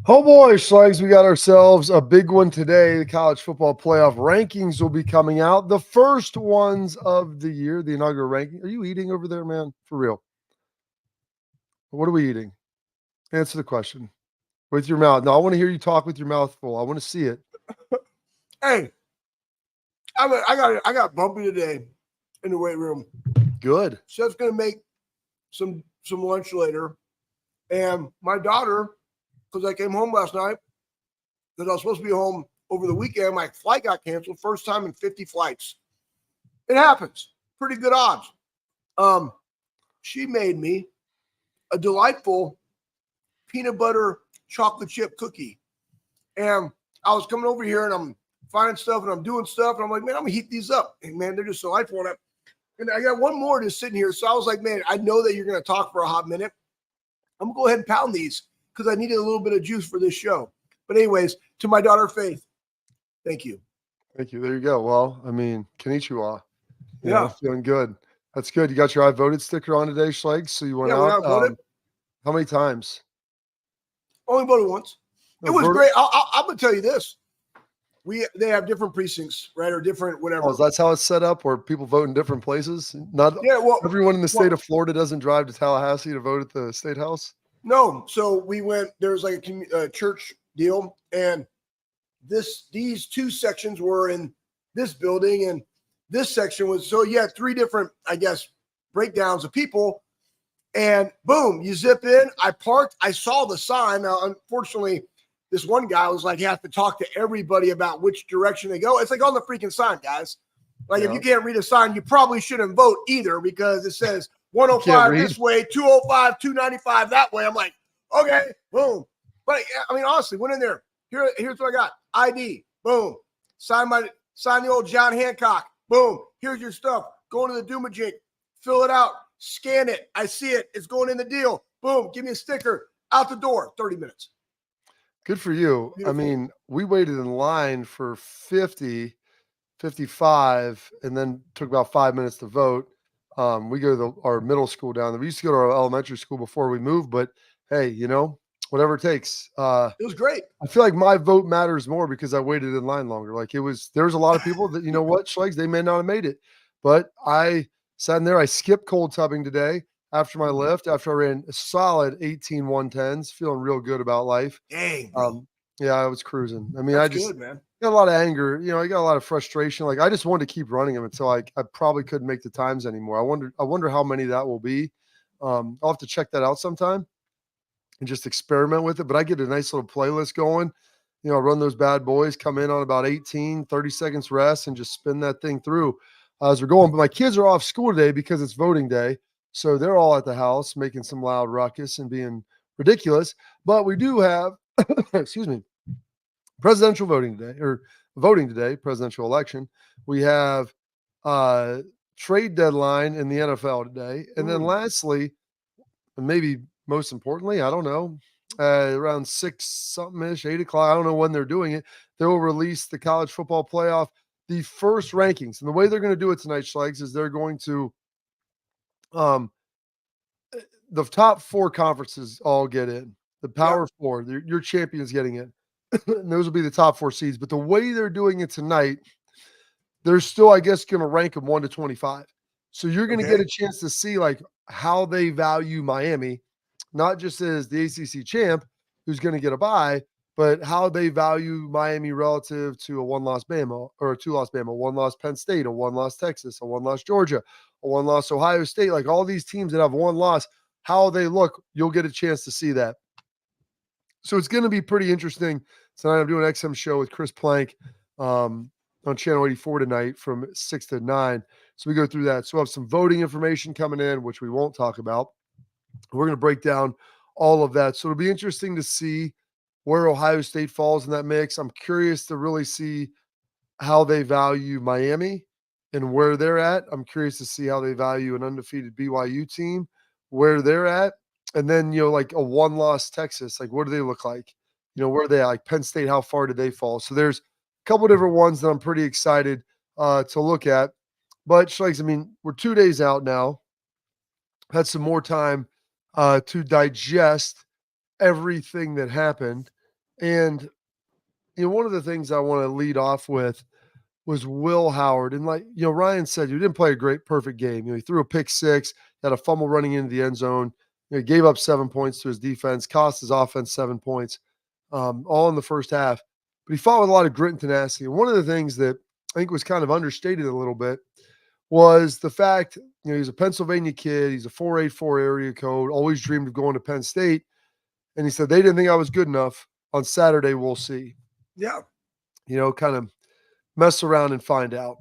Oh boy, Schlegs, we got ourselves a big one today. The college football playoff rankings will be coming out. The first ones of the year, the inaugural ranking. Are you eating over there, man? For real. What are we eating? Answer the question. With your mouth. No, I want to hear you talk with your mouth full. I want to see it. Hey, I got bumpy today in the weight room. Good. Chef's gonna make some lunch later, and my daughter, because I came home last night, because I was supposed to be home over the weekend, my flight got canceled. First time in 50 flights. It happens. Pretty good odds. She made me a delightful peanut butter chocolate chip cookie, and I was coming over here and I'm finding stuff and I'm doing stuff, and I'm like, man, I'm gonna heat these up. And man, they're just delightful. And I got one more just sitting here. So I was like, man, I know that you're gonna talk for a hot minute. I'm gonna go ahead and pound these because I needed a little bit of juice for this show. But anyways, to my daughter Faith, thank you. Thank you. There you go. Well, I mean, konnichiwa. Yeah. Feeling good. That's good. You got your I voted sticker on today, Schlegs. So you went Yeah, when I out. voted, How many times? only voted once. No, It was great. I'm gonna tell you this. They have different precincts, right, or different whatever. Oh, that's how it's set up, where people vote in different places. Not everyone in the state of Florida doesn't drive to Tallahassee to vote at the state house. No, so we went. There's like a church deal, and these two sections were in this building, and this section was. So you had three different, I guess, breakdowns of people, and boom, you zip in. I parked. I saw the sign. Now, unfortunately, this one guy was like, you have to talk to everybody about which direction they go. It's like on the freaking sign, guys. Like, if you can't read a sign, you probably shouldn't vote either, because it says 105 this way, 205, 295 that way. I'm like, okay, boom. But I mean, honestly, went in there. Here's what I got. ID, boom. Sign the old John Hancock, boom. Here's your stuff. Go into the Doomajink, fill it out, scan it. I see it. It's going in the deal. Boom. Give me a sticker. Out the door. 30 minutes. Good for you. Beautiful. I mean, we waited in line for 50, 55, and then took about 5 minutes to vote. We go to our middle school down there. We used to go to our elementary school before we moved, but hey, whatever it takes. It was great. I feel like my vote matters more because I waited in line longer. Like, there was a lot of people that, Schlegs, they may not have made it, but I sat in there. I skipped cold tubbing today after my lift, after I ran a solid 18 110s, feeling real good about life. Dang, bro. Yeah, I was cruising. I mean, That's good, man. Got a lot of anger. I got a lot of frustration. Like, I just wanted to keep running them until I probably couldn't make the times anymore. I wonder how many that will be. I'll have to check that out sometime and just experiment with it. But I get a nice little playlist going. I run those bad boys, come in on about 18, 30 seconds rest, and just spin that thing through as we're going. But my kids are off school today because it's voting day. So they're all at the house making some loud ruckus and being ridiculous. But we do have, excuse me, presidential voting today, presidential election. We have trade deadline in the NFL today. And then lastly, and maybe most importantly, I don't know, around 6 something-ish, 8 o'clock, I don't know when they're doing it, they will release the college football playoff, the first rankings. And the way they're going to do it tonight, Schlegs, is they're going to the top 4 conferences all get in. The Power 4, your champion's getting in. And those will be the top 4 seeds. But the way they're doing it tonight, they're still, I guess, going to rank them 1 to 25. So you're going to get a chance to see like how they value Miami, not just as the ACC champ who's going to get a bye, but how they value Miami relative to a 1-loss Bama or a 2-loss Bama, 1-loss Penn State, a 1-loss Texas, a 1-loss Georgia, a 1-loss Ohio State. Like all these teams that have 1 loss, how they look, you'll get a chance to see that. So it's going to be pretty interesting. Tonight I'm doing an XM show with Chris Plank on Channel 84 tonight from 6 to 9. So we go through that. So we'll have some voting information coming in, which we won't talk about. We're going to break down all of that. So it'll be interesting to see where Ohio State falls in that mix. I'm curious to really see how they value Miami and where they're at. I'm curious to see how they value an undefeated BYU team, where they're at. And then, like a 1-loss Texas, like what do they look like? Where are they at? Like Penn State, how far did they fall? So there's a couple different ones that I'm pretty excited to look at. But Schlegs, I mean, we're 2 days out now. Had some more time to digest everything that happened. And, one of the things I want to lead off with was Will Howard. And Ryan said, he didn't play a great, perfect game. He threw a pick six, had a fumble running into the end zone. He gave up 7 points to his defense, cost his offense 7 points, all in the first half. But he fought with a lot of grit and tenacity. And one of the things that I think was kind of understated a little bit was the fact, he's a Pennsylvania kid. He's a 484 area code, always dreamed of going to Penn State. And he said, they didn't think I was good enough. On Saturday, we'll see. Yeah. Kind of mess around and find out.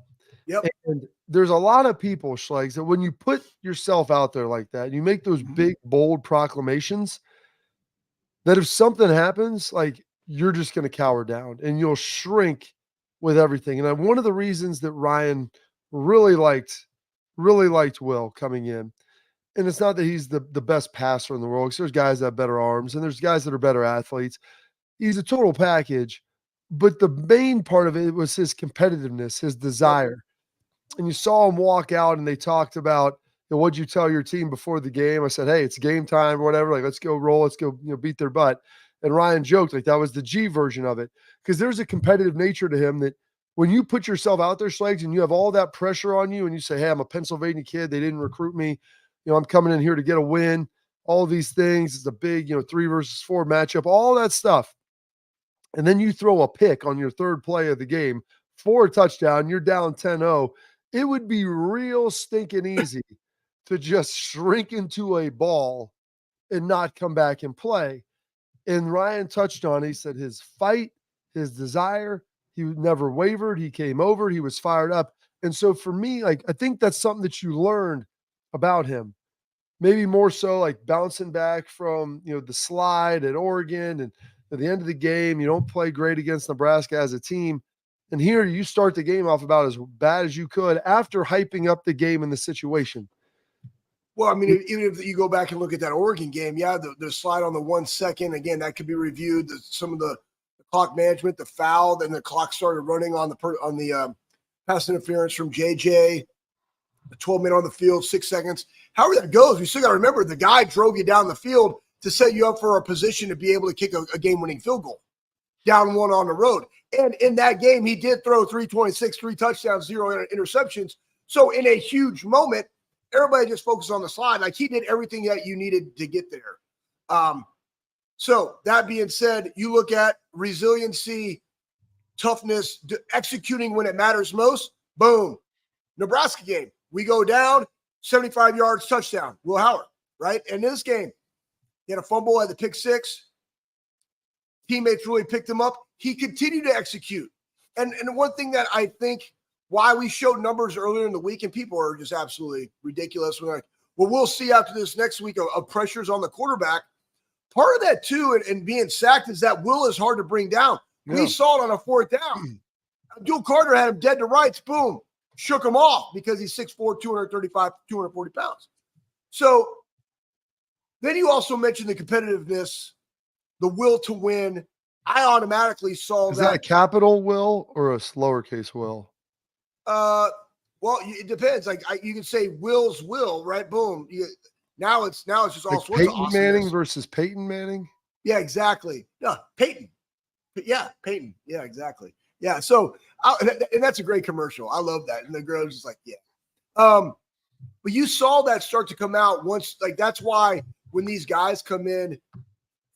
Yep. And there's a lot of people, Schlegs, that when you put yourself out there like that, you make those big, bold proclamations, that if something happens, you're just going to cower down and you'll shrink with everything. And one of the reasons that Ryan really liked Will coming in, and it's not that he's the best passer in the world, because there's guys that have better arms and there's guys that are better athletes. He's a total package, but the main part of it was his competitiveness, his desire. And you saw him walk out and they talked about, what'd you tell your team before the game? I said, hey, it's game time or whatever. Let's go roll. Let's go, beat their butt. And Ryan joked that was the G version of it, because there's a competitive nature to him that when you put yourself out there, Schlegs, and you have all that pressure on you and you say, hey, I'm a Pennsylvania kid. They didn't recruit me. I'm coming in here to get a win. All these things. It's a big, 3 versus 4 matchup, all that stuff. And then you throw a pick on your third play of the game for a touchdown, you're down 10-0. It would be real stinking easy to just shrink into a ball and not come back and play. And Ryan touched on it. He said his fight, his desire, he never wavered. He came over. He was fired up. And so for me, I think that's something that you learned about him. Maybe more so bouncing back from, the slide at Oregon, and at the end of the game, you don't play great against Nebraska as a team. And here you start the game off about as bad as you could after hyping up the game and the situation. Well, I mean, even if you go back and look at that Oregon game, the slide on the 1 second, again, that could be reviewed. Some of the clock management, the foul, then the clock started running on the pass interference from JJ, the 12-minute on the field, 6 seconds. However that goes, we still got to remember the guy drove you down the field to set you up for a position to be able to kick a game-winning field goal, down 1 on the road. And in that game, he did throw 326, 3 touchdowns, 0 interceptions. So in a huge moment, everybody just focused on the slide. He did everything that you needed to get there. So that being said, you look at resiliency, toughness, executing when it matters most. Boom. Nebraska game. We go down, 75 yards, touchdown. Will Howard, right? And in this game, he had a fumble at the pick six. Teammates really picked him up. He continued to execute. And one thing that I think why we showed numbers earlier in the week, and people are just absolutely ridiculous. We're like, well, we'll see after this next week of pressures on the quarterback. Part of that, too, and being sacked is that Will is hard to bring down. Yeah. We saw it on a 4th down. Abdul Carter had him dead to rights. Boom. Shook him off because he's 6'4", 235, 240 pounds. So then you also mentioned the competitiveness, the will to win. I automatically saw that. Is that a capital will or a lowercase will? Well, it depends. You can say Will's will, right? Boom. Now it's just all sorts of Peyton Manning versus Peyton Manning. Yeah, exactly. Yeah, Peyton. Yeah, Peyton. Yeah, exactly. Yeah. So, and that's a great commercial. I love that. And the girl's just like, yeah. But you saw that start to come out once. That's why when these guys come in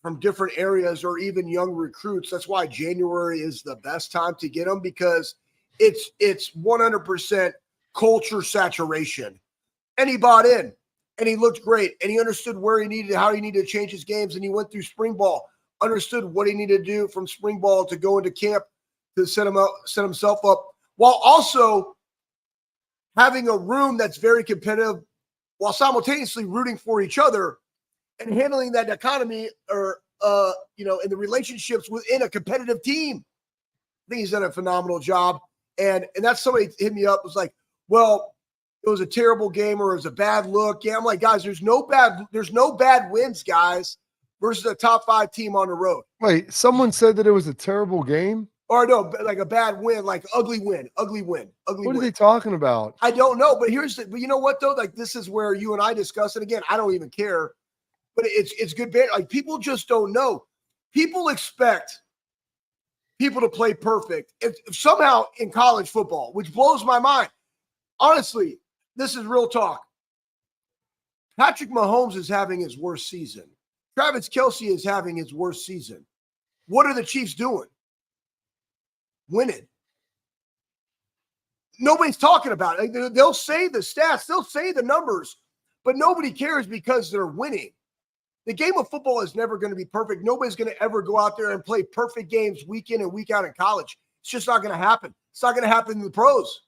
from different areas or even young recruits, that's why January is the best time to get them, because it's 100% culture saturation. And he bought in and he looked great and he understood where he needed, how he needed to change his games. And he went through spring ball, understood what he needed to do from spring ball to go into camp to set himself up, while also having a room that's very competitive while simultaneously rooting for each other and handling that economy or, in the relationships within a competitive team. I think he's done a phenomenal job. And that's somebody hit me up, was like, well, it was a terrible game or it was a bad look. Yeah, I'm like, guys, there's no bad wins, guys, versus a top 5 team on the road. Wait, someone said that it was a terrible game? Or no, like a bad win, like ugly win. What are they talking about? I don't know, but but you know what though? This is where you and I discuss it again. I don't even care, but it's good. People just don't know. People expect people to play perfect. If somehow in college football, which blows my mind. Honestly, this is real talk. Patrick Mahomes is having his worst season. Travis Kelce is having his worst season. What are the Chiefs doing? Winning. Nobody's talking about it. They'll say the stats, they'll say the numbers, but nobody cares because they're winning. The game of football is never going to be perfect. Nobody's going to ever go out there and play perfect games week in and week out in college. It's just not going to happen. It's not going to happen in the pros.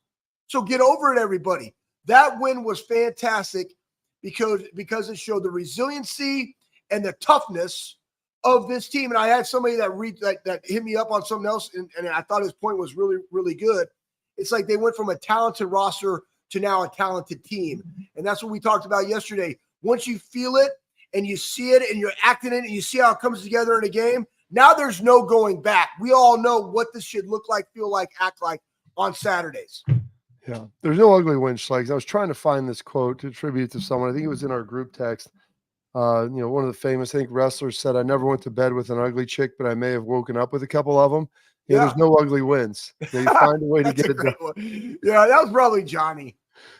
So get over it, everybody. That win was fantastic because it showed the resiliency and the toughness of this team. And I had somebody that hit me up on something else, and I thought his point was really, really good. It's like they went from a talented roster to now a talented team. And that's what we talked about yesterday. Once you feel it and you see it and you're acting it and you see how it comes together in a game, now there's no going back. We all know what this should look like, feel like, act like on Saturdays. Yeah, there's no ugly win, Schlegel. I was trying to find this quote to attribute to someone. I think it was in our group text. One of the famous, I think, wrestlers said, "I never went to bed with an ugly chick, but I may have woken up with a couple of them." Yeah, there's no ugly wins. You find a way to get it done. Yeah, that was probably Johnny.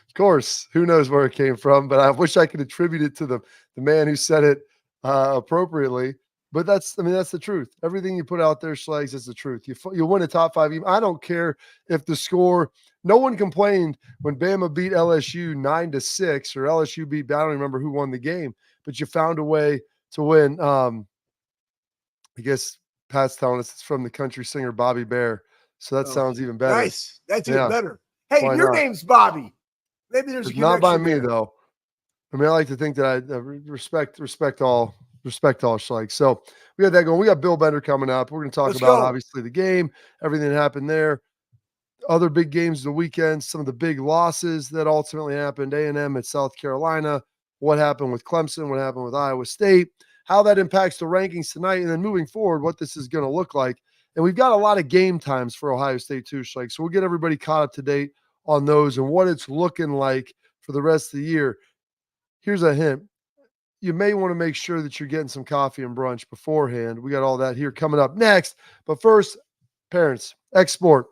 Of course, who knows where it came from, but I wish I could attribute it to the man who said it appropriately. But that's the truth. Everything you put out there, Schlegs, is the truth. You win a top 5 game. I don't care if the score. No one complained when Bama beat LSU 9-6 or LSU beat. I don't remember who won the game, but you found a way to win. I guess Pat's telling us it's from the country singer Bobby Bear, so that sounds even better. Nice. That's even better. Hey, if your name's Bobby, maybe there's a connection. Not by me there. though. I mean, I like to think that I respect all Schlegel. So we got that going. We got Bill Bender coming up. We're going to talk about obviously the game, everything that happened there, other big games of the weekend, some of the big losses that ultimately happened. A&M at South Carolina, what happened with Clemson, what happened with Iowa State, how that impacts the rankings tonight, and then moving forward, what this is going to look like. And we've got a lot of game times for Ohio State too, Schlegel. So we'll get everybody caught up to date on those and what it's looking like for the rest of the year. Here's a hint. You may want to make sure that you're getting some coffee and brunch beforehand. We got all that here coming up next. But first, parents, Export.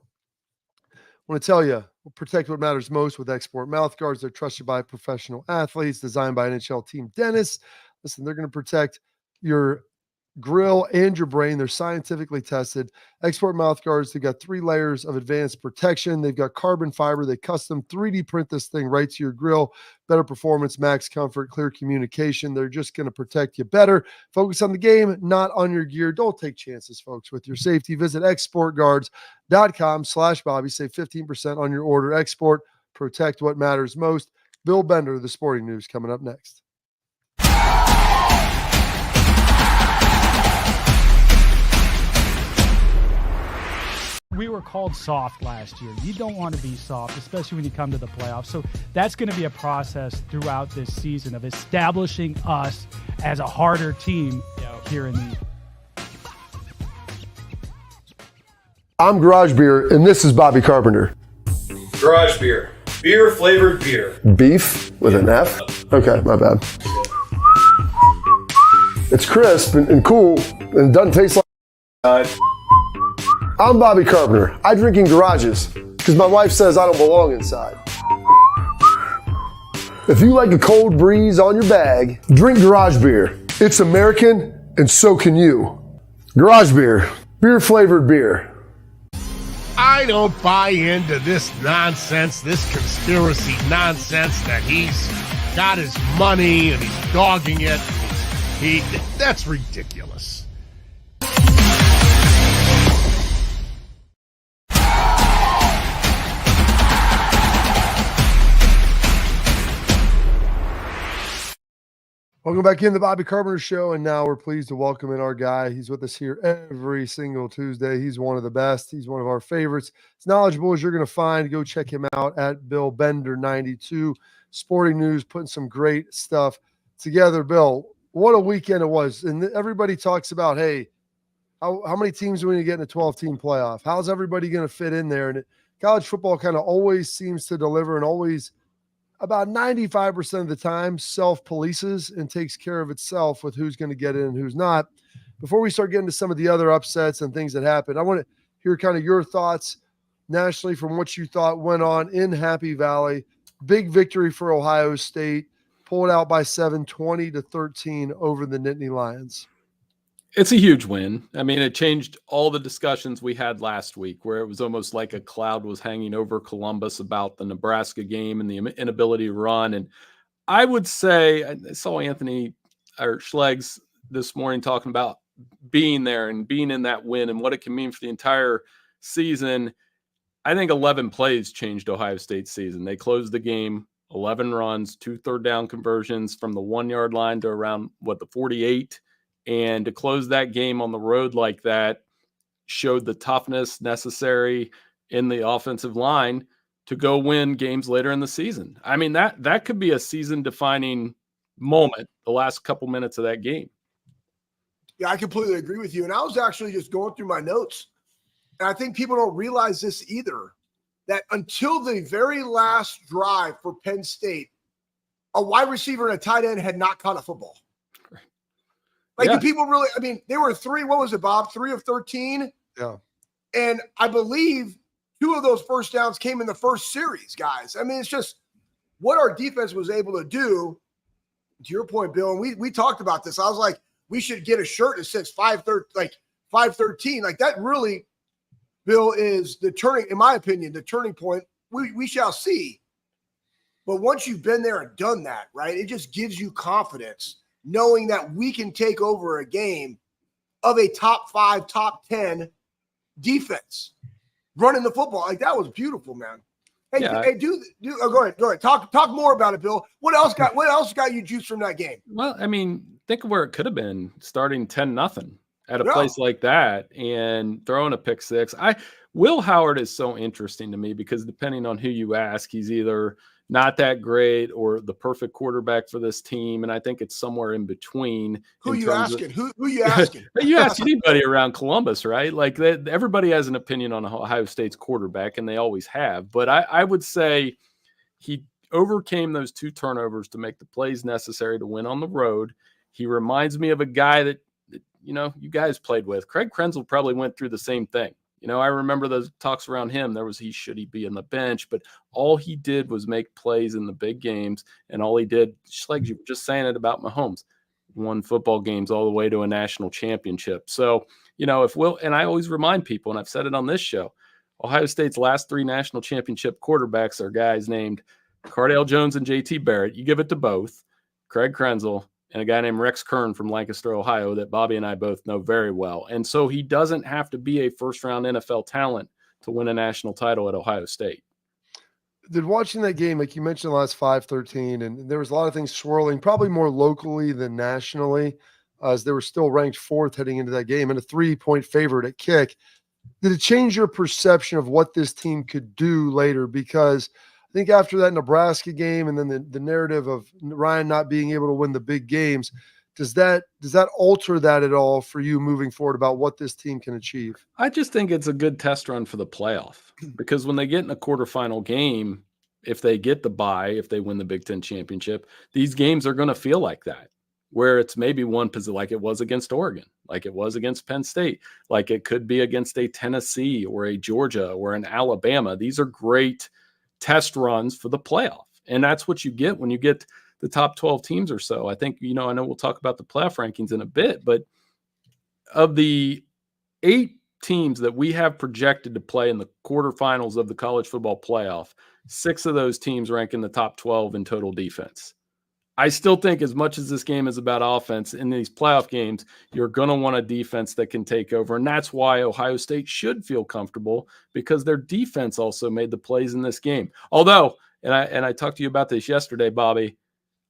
I want to tell you, we'll protect what matters most with Export mouthguards. They're trusted by professional athletes, designed by NHL team dentists. Listen, they're going to protect your grill and your brain. They're scientifically tested. Export mouthguards, they've got 3 layers of advanced protection. They've got carbon fiber. They custom 3D print this thing right to your grill. Better performance, max comfort, clear communication. They're just going to protect you better. Focus on the game, not on your gear. Don't take chances, folks, with your safety. Visit exportguards.com/Bobby. Save 15% on your order. Export, protect what matters most. Bill Bender, the Sporting News, coming up next. We were called soft last year. You don't want to be soft, especially when you come to the playoffs. So that's going to be a process throughout this season of establishing us as a harder team here in the. I'm Garage Beer, and this is Bobby Carpenter. Garage Beer. Beer flavored beer. Beef with an F? Okay, my bad. It's crisp and cool, and it doesn't taste like. I'm Bobby Carpenter. I drink in garages because my wife says I don't belong inside. If you like a cold breeze on your bag, drink Garage Beer. It's American, and so can you. Garage Beer. Beer flavored beer. I don't buy into this nonsense, this conspiracy nonsense that he's got his money and he's dogging it. That's ridiculous. Welcome back in the Bobby Carpenter Show, and now we're pleased to welcome in our guy. He's with us here every single Tuesday. He's one of the best. He's one of our favorites. He's knowledgeable as you're going to find. Go check him out at Bill Bender 92. Sporting News, putting some great stuff together. Bill, what a weekend it was. And everybody talks about, hey, how many teams are we going to get in a 12-team playoff? How's everybody going to fit in there? And college football kind of always seems to deliver and always – about 95% of the time self-polices and takes care of itself with who's going to get in and who's not. Before we start getting to some of the other upsets and things that happened, I want to hear kind of your thoughts nationally from what you thought went on in Happy Valley. Big victory for Ohio State, pulled out by 7, 20-13 over the Nittany Lions. It's a huge win. I mean, it changed all the discussions we had last week, where it was almost like a cloud was hanging over Columbus about the Nebraska game and the inability to run. And I would say, I saw Anthony or Schlegel this morning talking about being there and being in that win and what it can mean for the entire season. I think 11 plays changed Ohio State's season. They closed the game, 11 runs, 2 third-down conversions from the 1-yard line to around, the 48. And to close that game on the road like that showed the toughness necessary in the offensive line to go win games later in the season. I mean, that could be a season-defining moment, the last couple minutes of that game. Yeah, I completely agree with you. And I was actually just going through my notes. And I think people don't realize this either, that until the very last drive for Penn State, a wide receiver and a tight end had not caught a football. Like, do people really, I mean, they were 3, what was it, Bob? 3 of 13? Yeah. And I believe 2 of those first downs came in the first series, guys. I mean, it's just what our defense was able to do. To your point, Bill, and we talked about this. I was like, we should get a shirt that says 513. Like, that really, Bill, is the turning, in my opinion, the turning point. We shall see. But once you've been there and done that, right, it just gives you confidence knowing that we can take over a game of a top 5, top 10 defense running the football. Like, that was beautiful, man. Hey, go ahead. Talk more about it, Bill. What else got you juice from that game? Well, I mean, think of where it could have been, starting 10-0 at a place like that and throwing a pick six. Will Howard is so interesting to me because depending on who you ask, he's either not that great or the perfect quarterback for this team. And I think it's somewhere in between. Who you asking? Who you asking? You ask anybody around Columbus, right? Like, everybody has an opinion on Ohio State's quarterback, and they always have. But I would say he overcame those 2 turnovers to make the plays necessary to win on the road. He reminds me of a guy that you guys played with. Craig Krenzel probably went through the same thing. I remember those talks around him. There was, should he be in the bench? But all he did was make plays in the big games. And all he did, just like you were just saying it about Mahomes, won football games all the way to a national championship. So, and I always remind people, and I've said it on this show, Ohio State's last 3 national championship quarterbacks are guys named Cardale Jones and JT Barrett. You give it to both, Craig Krenzel, and a guy named Rex Kern from Lancaster, Ohio, that Bobby and I both know very well. And so he doesn't have to be a first-round NFL talent to win a national title at Ohio State. Did watching that game, like you mentioned, the last 5-13, and there was a lot of things swirling, probably more locally than nationally, as they were still ranked 4th heading into that game and a 3-point favorite at kick. Did it change your perception of what this team could do later? Because I think after that Nebraska game and then the narrative of Ryan not being able to win the big games, does that alter that at all for you moving forward about what this team can achieve? I just think it's a good test run for the playoff because when they get in a quarterfinal game, if they get the bye, if they win the Big Ten championship, these games are going to feel like that, where it's maybe one position, like it was against Oregon, like it was against Penn State, like it could be against a Tennessee or a Georgia or an Alabama. These are great test runs for the playoff. And that's what you get when you get the top 12 teams or so. I think, I know we'll talk about the playoff rankings in a bit, but of the 8 teams that we have projected to play in the quarterfinals of the college football playoff, 6 of those teams rank in the top 12 in total defense. I still think as much as this game is about offense, in these playoff games, you're going to want a defense that can take over. And that's why Ohio State should feel comfortable, because their defense also made the plays in this game. Although, and I talked to you about this yesterday, Bobby,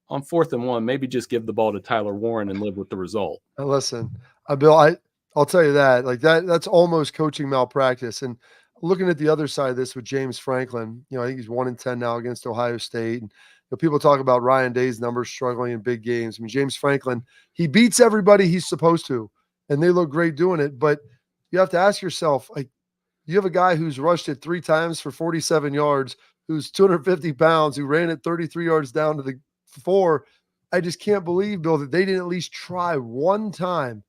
on 4th and 1, maybe just give the ball to Tyler Warren and live with the result. Listen, Bill, I'll tell you that, that's almost coaching malpractice. And looking at the other side of this with James Franklin, I think he's 1-10 now against Ohio State. And people talk about Ryan Day's numbers struggling in big games. I mean, James Franklin, he beats everybody he's supposed to, and they look great doing it. But you have to ask yourself, you have a guy who's rushed it 3 times for 47 yards, who's 250 pounds, who ran it 33 yards down to the 4. I just can't believe, Bill, that they didn't at least try one time.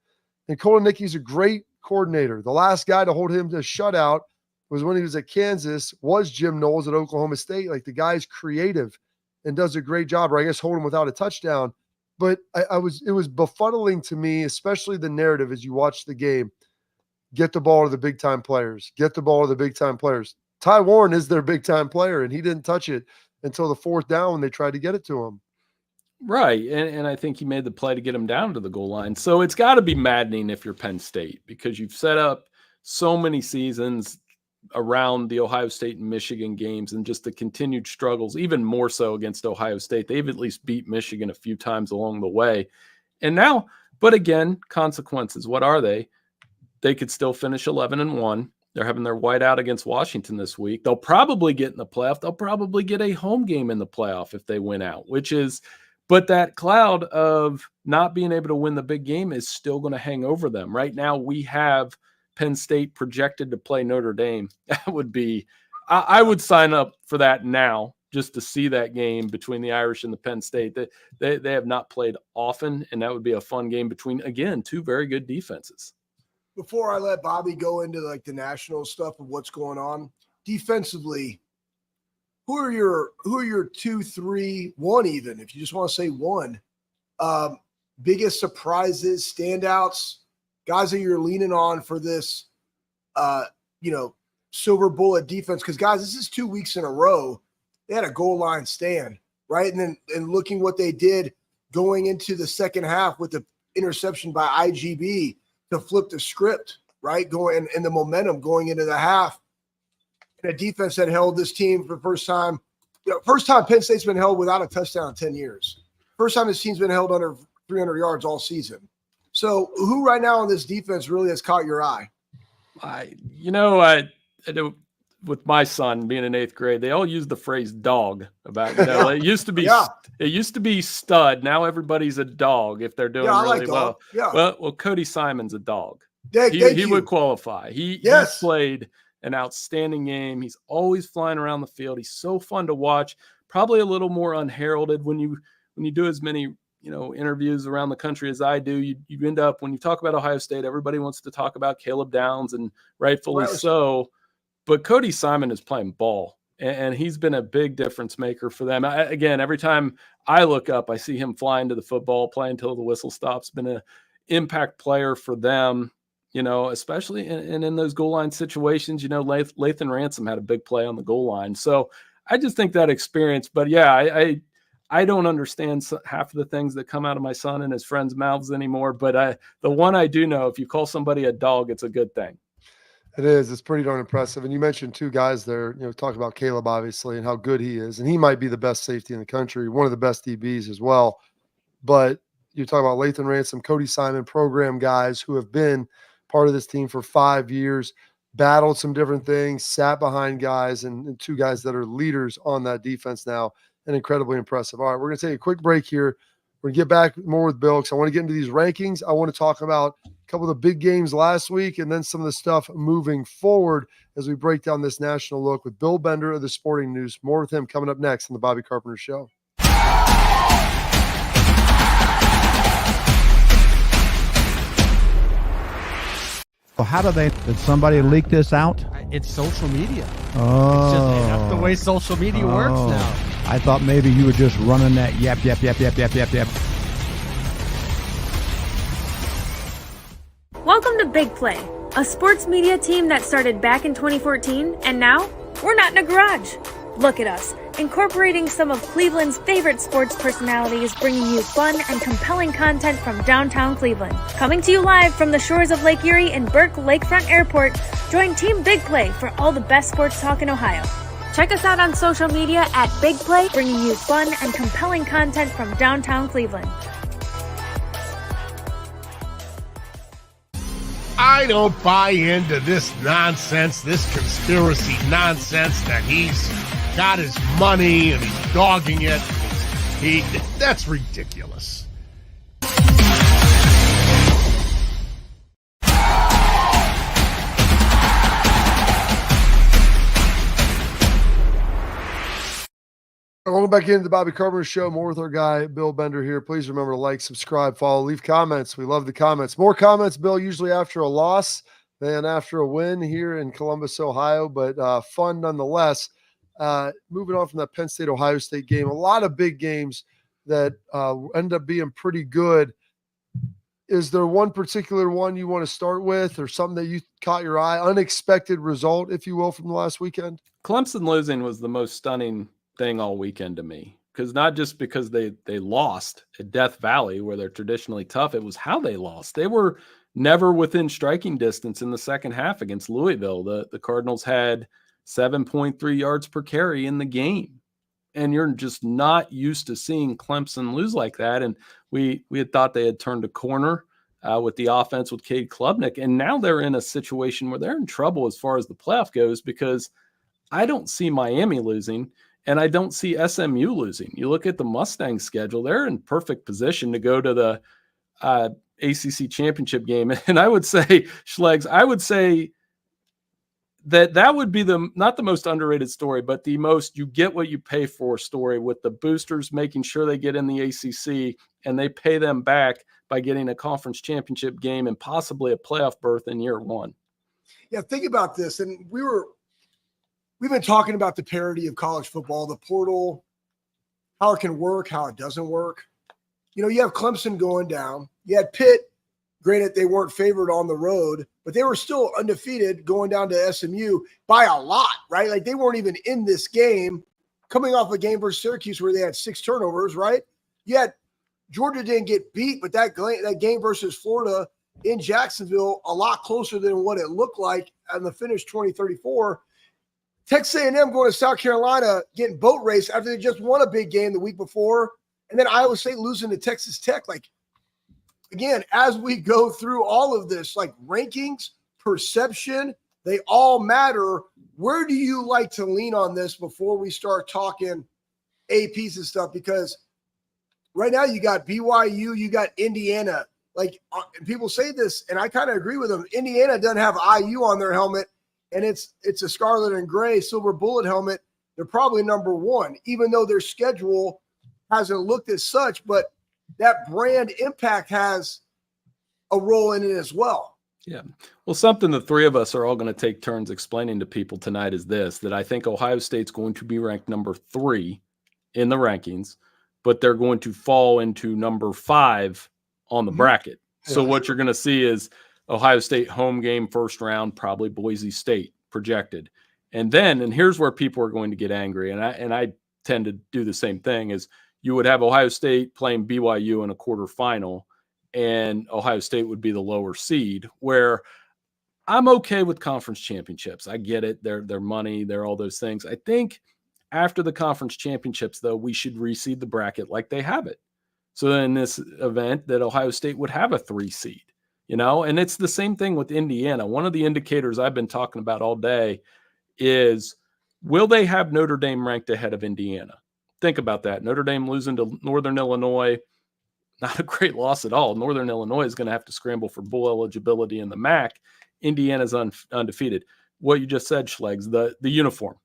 And Kotelnicki's a great coordinator. The last guy to hold him to a shutout was when he was at Kansas, was Jim Knowles at Oklahoma State. Like, the guy's creative and does a great job, or I guess hold him without a touchdown. But it was befuddling to me, especially the narrative as you watch the game. Get the ball to the big-time players. Get the ball to the big-time players. Ty Warren is their big-time player, and he didn't touch it until the fourth down when they tried to get it to him. Right. And I think he made the play to get him down to the goal line. So it's got to be maddening if you're Penn State, because you've set up so many seasons around the Ohio State and Michigan games and just the continued struggles, even more so against Ohio State. They've at least beat Michigan a few times along the way. And now, but again, consequences. What are they? They could still finish 11-1. They're having their whiteout against Washington this week. They'll probably get in the playoff. They'll probably get a home game in the playoff if they win out, but that cloud of not being able to win the big game is still going to hang over them. Right now, we have Penn State projected to play Notre Dame. That would be, I would sign up for that now just to see that game between the Irish and the Penn State. They have not played often, and that would be a fun game between, again, two very good defenses. Before I let Bobby go into like the national stuff of what's going on defensively, who are your 2, 3, 1, even if you just want to say one, biggest surprises, standouts, guys that you're leaning on for this, silver bullet defense? Because guys, this is 2 weeks in a row they had a goal line stand, right? And looking what they did going into the second half with the interception by IGB to flip the script, right? Going and the momentum going into the half. And a defense that held this team for the first time. First time Penn State's been held without a touchdown in 10 years. First time this team's been held under 300 yards all season. So who right now on this defense really has caught your eye? I with my son being in 8th grade, they all use the phrase dog about, it used to be, it used to be stud. Now everybody's a dog if they're doing really well. Yeah. Well, Cody Simon's a dog. Thank He you. would qualify. He played an outstanding game. He's always flying around the field. He's so fun to watch. Probably a little more unheralded when you do as many interviews around the country as I do. You end up, when you talk about Ohio State, everybody wants to talk about Caleb Downs, and rightfully so. But Cody Simon is playing ball, and he's been a big difference maker for them. Again, every time I look up, I see him flying to the football, playing until the whistle stops. Been an impact player for them, especially in those goal line situations. Lathan Ransom had a big play on the goal line. So I just think that experience. But yeah, I don't understand half of the things that come out of my son and his friends' mouths anymore. But the one I do know, if you call somebody a dog, it's a good thing. It is. It's pretty darn impressive. And you mentioned two guys there, talk about Caleb, obviously, and how good he is. And he might be the best safety in the country, one of the best DBs as well. But you talk about Lathan Ransom, Cody Simon, program guys who have been part of this team for 5 years, battled some different things, sat behind guys, and two guys that are leaders on that defense now, and incredibly impressive. All right, we're going to take a quick break here. We're going to get back more with Bill because I want to get into these rankings. I want to talk about a couple of the big games last week and then some of the stuff moving forward as we break down this national look with Bill Bender of the Sporting News. More with him coming up next on the Bobby Carpenter Show. So how did somebody leak this out? It's social media. Oh. That's the way social media works now. I thought maybe you were just running that yap. Welcome to Big Play, a sports media team that started back in 2014, and now we're not in a garage. Look at us, incorporating some of Cleveland's favorite sports personalities, bringing you fun and compelling content from downtown Cleveland. Coming to you live from the shores of Lake Erie and Burke Lakefront Airport, join Team Big Play for all the best sports talk in Ohio. Check us out on social media at Big Play, bringing you fun and compelling content from downtown Cleveland. I don't buy into this nonsense, this conspiracy nonsense that he's got his money and he's dogging it. That's ridiculous. Welcome back into the Bobby Carpenter Show. More with our guy, Bill Bender here. Please remember to like, subscribe, follow, leave comments. We love the comments. More comments, Bill, usually after a loss. Man, after a win here in Columbus, Ohio, but fun nonetheless. Moving on from that Penn State-Ohio State game, a lot of big games that end up being pretty good. Is there one particular one you want to start with, or something that you caught your eye, unexpected result, if you will, from the last weekend? Clemson losing was the most stunning thing all weekend to me, because not just because they lost at Death Valley, where they're traditionally tough, it was how they lost. They were never within striking distance in the second half against Louisville. The Cardinals had 7.3 yards per carry in the game. And you're just not used to seeing Clemson lose like that. And we had thought they had turned a corner with the offense with Cade Klubnik. And now they're in a situation where they're in trouble as far as the playoff goes, because I don't see Miami losing and I don't see SMU losing. You look at the Mustangs schedule, they're in perfect position to go to the ACC championship game. And I would say, Schlegs, I would say that would be not the most underrated story, but the most you get what you pay for story, with the boosters making sure they get in the ACC and they pay them back by getting a conference championship game and possibly a playoff berth in year one. Yeah, think about this. And we've been talking about the parity of college football, the portal, how it can work, how it doesn't work. You know, you have Clemson going down. You had Pitt. Granted, they weren't favored on the road, but they were still undefeated going down to SMU by a lot, right? Like, they weren't even in this game, coming off a game versus Syracuse where they had 6 turnovers, right? Yet Georgia didn't get beat, but that game versus Florida in Jacksonville, a lot closer than what it looked like, and the finish 20-34. Texas A&M going to South Carolina, getting boat race after they just won a big game the week before, and then Iowa State losing to Texas Tech. Like, again, as we go through all of this, like rankings, perception, they all matter. Where do you like to lean on this before we start talking APs and stuff? Because right now you got BYU, you got Indiana. Like, people say this, and I kind of agree with them. Indiana doesn't have IU on their helmet, and it's a scarlet and gray silver bullet helmet. They're probably number one, even though their schedule hasn't looked as such, but that brand impact has a role in it as well. Yeah. Well, something the three of us are all going to take turns explaining to people tonight is this, that I think Ohio State's going to be ranked number 3 in the rankings, but they're going to fall into number 5 on the bracket. So what you're going to see is Ohio State home game first round, probably Boise State projected. And here's where people are going to get angry. And I tend to do the same thing, is you would have Ohio State playing BYU in a quarterfinal, and Ohio State would be the lower seed, where I'm okay with conference championships. I get it. They're money. They're all those things. I think after the conference championships, though, we should reseed the bracket like they have it. So in this event, that Ohio State would have a 3 seed, and it's the same thing with Indiana. One of the indicators I've been talking about all day is, will they have Notre Dame ranked ahead of Indiana? Think about that. Notre Dame losing to Northern Illinois, not a great loss at all. Northern Illinois is going to have to scramble for bowl eligibility in the MAC. Indiana's undefeated. What you just said, Schlegs, the uniform.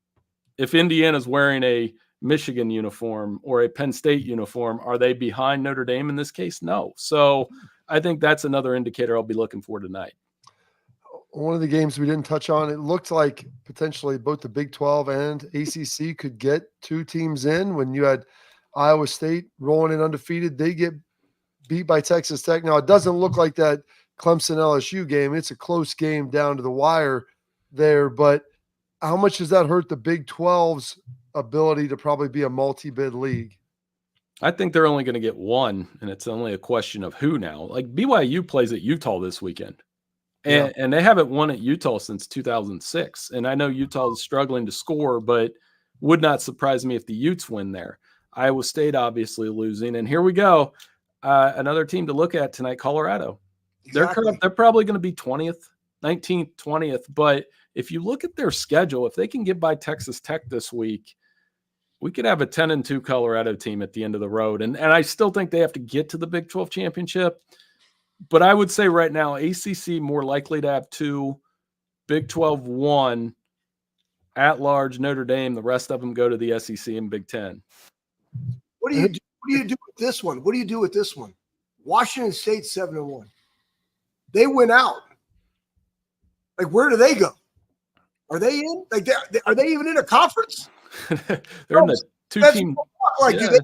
If Indiana's wearing a Michigan uniform or a Penn State uniform, are they behind Notre Dame in this case? No. So I think that's another indicator I'll be looking for tonight. One of the games we didn't touch on, it looked like potentially both the Big 12 and ACC could get 2 teams in. When you had Iowa State rolling in undefeated, they get beat by Texas Tech. Now, it doesn't look like that Clemson LSU game. It's a close game down to the wire there, but how much does that hurt the Big 12's ability to probably be a multi-bid league? I think they're only going to get 1, and it's only a question of who now. Like, BYU plays at Utah this weekend. And they haven't won at Utah since 2006. And I know Utah is struggling to score, but would not surprise me if the Utes win there. Iowa State obviously losing. And here we go. Another team to look at tonight, Colorado. Exactly. They're probably going to be 20th, 19th, 20th. But if you look at their schedule, if they can get by Texas Tech this week, we could have a 10-2 Colorado team at the end of the road. And I still think they have to get to the Big 12 championship. But I would say right now, ACC more likely to have 2, Big 12 1, at large Notre Dame. The rest of them go to the SEC and Big 10. What do you do with this one? What do you do with this one? Washington State 7-1. They went out. Like, where do they go? Are they in? Like, are they even in a conference? They're in the two-team. Like, yeah.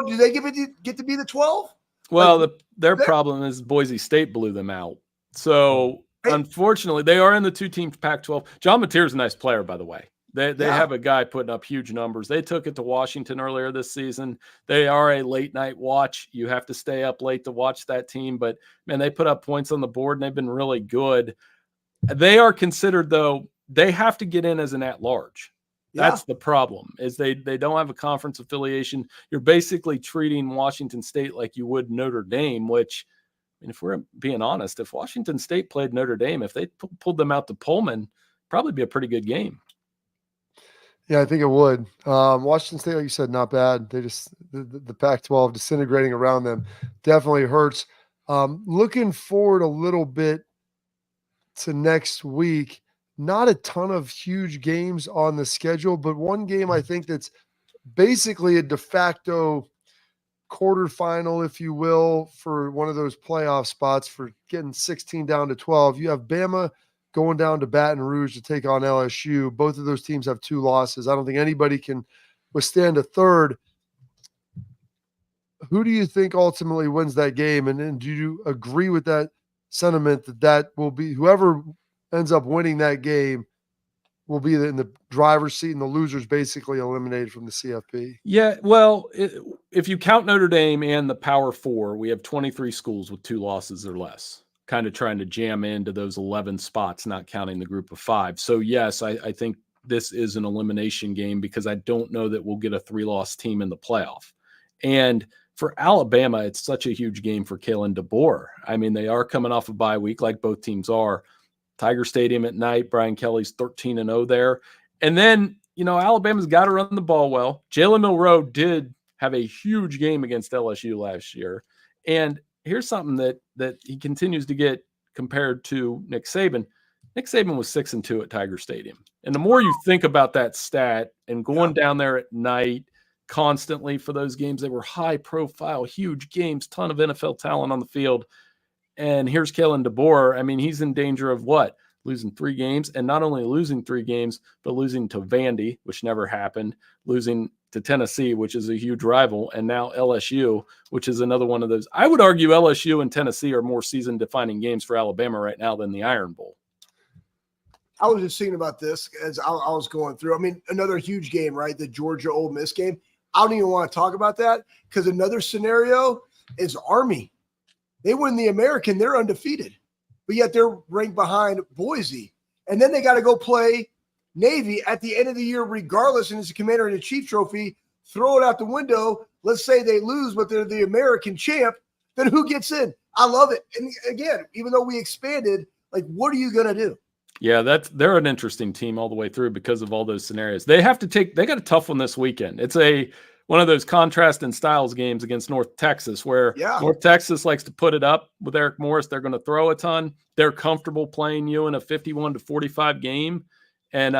do they get to be the 12? Well, Like, their problem is Boise State blew them out. So, unfortunately, they are in the two-team Pac-12. John Mateer's a nice player, by the way. They have a guy putting up huge numbers. They took it to Washington earlier this season. They are a late-night watch. You have to stay up late to watch that team. But, man, they put up points on the board, and they've been really good. They are considered, though, they have to get in as an at-large. That's the problem, is they don't have a conference affiliation. You're basically treating Washington State like you would Notre Dame, which, I mean, if we're being honest, if Washington State played Notre Dame, if they pulled them out to Pullman, probably be a pretty good game. Yeah, I think it would. Washington State, like you said, not bad. They just the Pac-12 disintegrating around them definitely hurts. Looking forward a little bit to next week. Not a ton of huge games on the schedule, but one game I think that's basically a de facto quarterfinal, if you will, for one of those playoff spots for getting 16 down to 12. You have Bama going down to Baton Rouge to take on LSU. Both of those teams have 2 losses. I don't think anybody can withstand a third. Who do you think ultimately wins that game? And then do you agree with that sentiment that will be whoever ends up winning that game will be in the driver's seat and the loser's basically eliminated from the CFP? Yeah, well, if you count Notre Dame and the Power 4, we have 23 schools with 2 losses or less, kind of trying to jam into those 11 spots, not counting the group of 5. So, yes, I think this is an elimination game because I don't know that we'll get a 3-loss team in the playoff. And for Alabama, it's such a huge game for Kalen DeBoer. I mean, they are coming off a bye week like both teams are. Tiger Stadium at night. Brian Kelly's 13-0 there. And then, Alabama's got to run the ball well. Jalen Milroe did have a huge game against LSU last year. And here's something that he continues to get compared to Nick Saban. Nick Saban was 6-2 at Tiger Stadium. And the more you think about that stat and going down there at night constantly for those games, they were high profile, huge games, ton of NFL talent on the field. And here's Kalen DeBoer. I mean, he's in danger of what? Losing 3 games, and not only losing 3 games, but losing to Vandy, which never happened, losing to Tennessee, which is a huge rival, and now LSU, which is another one of those. I would argue LSU and Tennessee are more season-defining games for Alabama right now than the Iron Bowl. I was just thinking about this as I was going through. I mean, another huge game, right? The Georgia-Ole Miss game. I don't even want to talk about that because another scenario is Army. They win the American, they're undefeated, but yet they're ranked behind Boise. And then they got to go play Navy at the end of the year, regardless, and it's a Commander-in-Chief trophy. Throw it out the window. Let's say they lose, but they're the American champ. Then who gets in? I love it. And again, even though we expanded, like, what are you going to do? Yeah, they're an interesting team all the way through because of all those scenarios. They got a tough one this weekend. It's one of those contrast and styles games against North Texas where North Texas likes to put it up with Eric Morris. They're going to throw a ton. They're comfortable playing you in a 51-45 game. And,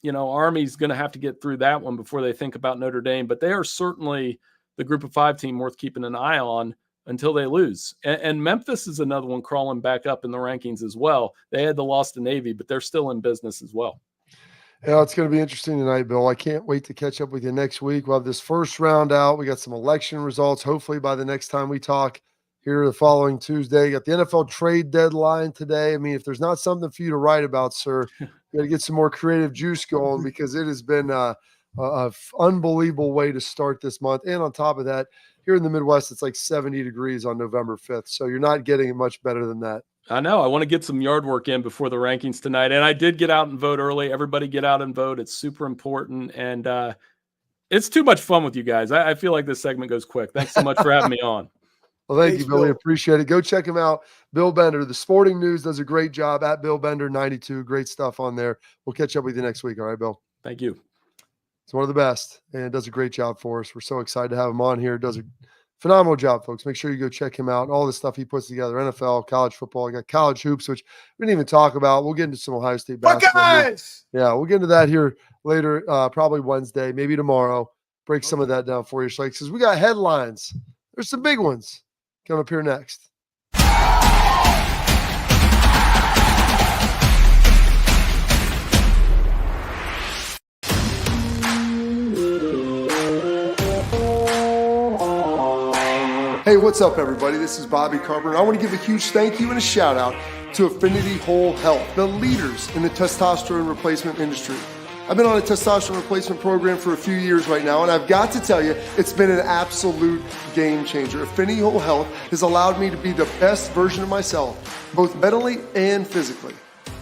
Army's going to have to get through that one before they think about Notre Dame. But they are certainly the group of 5 team worth keeping an eye on until they lose. And Memphis is another one crawling back up in the rankings as well. They had the loss to Navy, but they're still in business as well. Yeah, it's going to be interesting tonight, Bill. I can't wait to catch up with you next week. We'll have this first round out. We got some election results. Hopefully by the next time we talk here the following Tuesday. You got the NFL trade deadline today. I mean, if there's not something for you to write about, sir, you got to get some more creative juice going because it has been a unbelievable way to start this month. And on top of that, here in the Midwest, it's like 70 degrees on November 5th. So you're not getting it much better than that. I know. I want to get some yard work in before the rankings tonight. And I did get out and vote early. Everybody get out and vote. It's super important. And it's too much fun with you guys. I feel like this segment goes quick. Thanks so much for having me on. Well, thanks, you, Bill. We appreciate it. Go check him out. Bill Bender. The Sporting News does a great job at Bill Bender 92. Great stuff on there. We'll catch up with you next week. All right, Bill? Thank you. It's one of the best and does a great job for us. We're so excited to have him on here. Does a phenomenal job, folks. Make sure you go check him out and all the stuff he puts together. NFL, college football. I got college hoops, which we didn't even talk about. We'll get into some Ohio State basketball. Yeah, we'll get into that here later, probably Wednesday, maybe tomorrow. Break some of that down for you, Schlegel, because we got headlines. There's some big ones coming up here next. Hey, what's up, everybody? This is Bobby Carpenter. I want to give a huge thank you and a shout out to Affinity Whole Health, the leaders in the testosterone replacement industry. I've been on a testosterone replacement program for a few years right now, and I've got to tell you, it's been an absolute game changer. Affinity Whole Health has allowed me to be the best version of myself, both mentally and physically.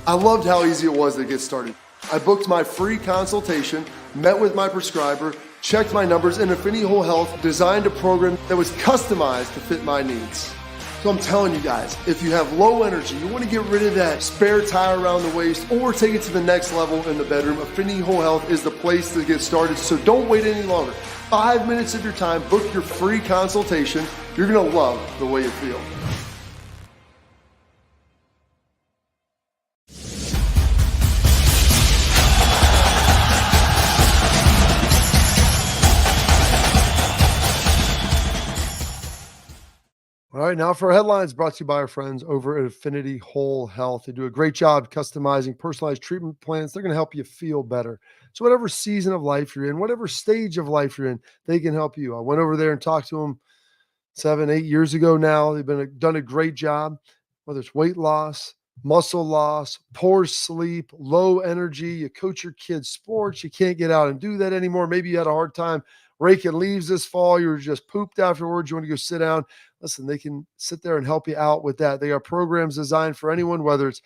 I loved how easy it was to get started. I booked my free consultation, met with my prescriber, checked my numbers, and Affinity Whole Health designed a program that was customized to fit my needs. So I'm telling you guys, if you have low energy, you want to get rid of that spare tire around the waist or take it to the next level in the bedroom, Affinity Whole Health is the place to get started. So don't wait any longer. 5 minutes of your time, book your free consultation. You're going to love the way you feel. All right, now for our headlines, brought to you by our friends over at Affinity Whole Health. They do a great job customizing personalized treatment plans. They're going to help you feel better. So whatever season of life you're in, whatever stage of life you're in, they can help you. I went over there and talked to them 7-8 years ago now. They've done a great job, whether it's weight loss, muscle loss, poor sleep, low energy. You coach your kids' sports. You can't get out and do that anymore. Maybe you had a hard time raking leaves this fall. You were just pooped afterwards. You want to go sit down. Listen, they can sit there and help you out with that. They got programs designed for anyone, whether it's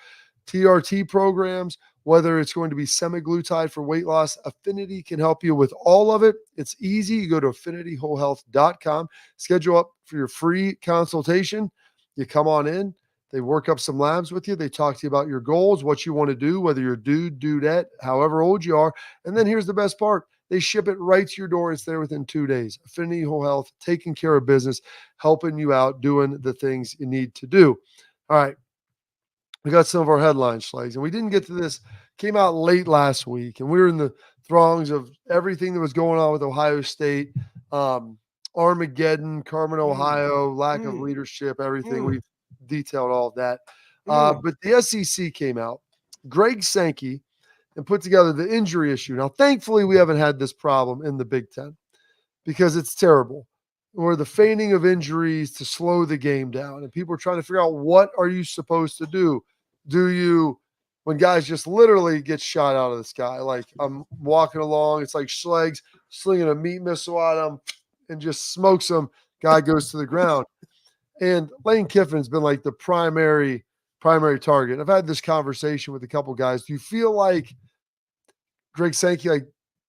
TRT programs, whether it's going to be semaglutide for weight loss. Affinity can help you with all of it. It's easy. You go to affinitywholehealth.com, schedule up for your free consultation. You come on in. They work up some labs with you. They talk to you about your goals, what you want to do, whether you're dude, dudette, however old you are. And then here's the best part. They ship it right to your door. It's there within 2 days. Affinity Whole Health, taking care of business, helping you out, doing the things you need to do. All right. We got some of our headlines, Schlegs, and we didn't get to this. Came out late last week, and we were in the throngs of everything that was going on with Ohio State, Armageddon, Carmen, Ohio, lack of leadership, everything. We've detailed all of that. But the SEC came out. Greg Sankey, and put together the injury issue. Now, thankfully, we haven't had this problem in the Big Ten because it's terrible. Or the feigning of injuries to slow the game down. And people are trying to figure out, what are you supposed to do? Do you, when guys just literally get shot out of the sky, like I'm walking along, it's like Schlegel slinging a meat missile at him and just smokes him, guy goes to the ground. And Lane Kiffin's been like the primary target. I've had this conversation with a couple guys. Do you feel like Greg Sankey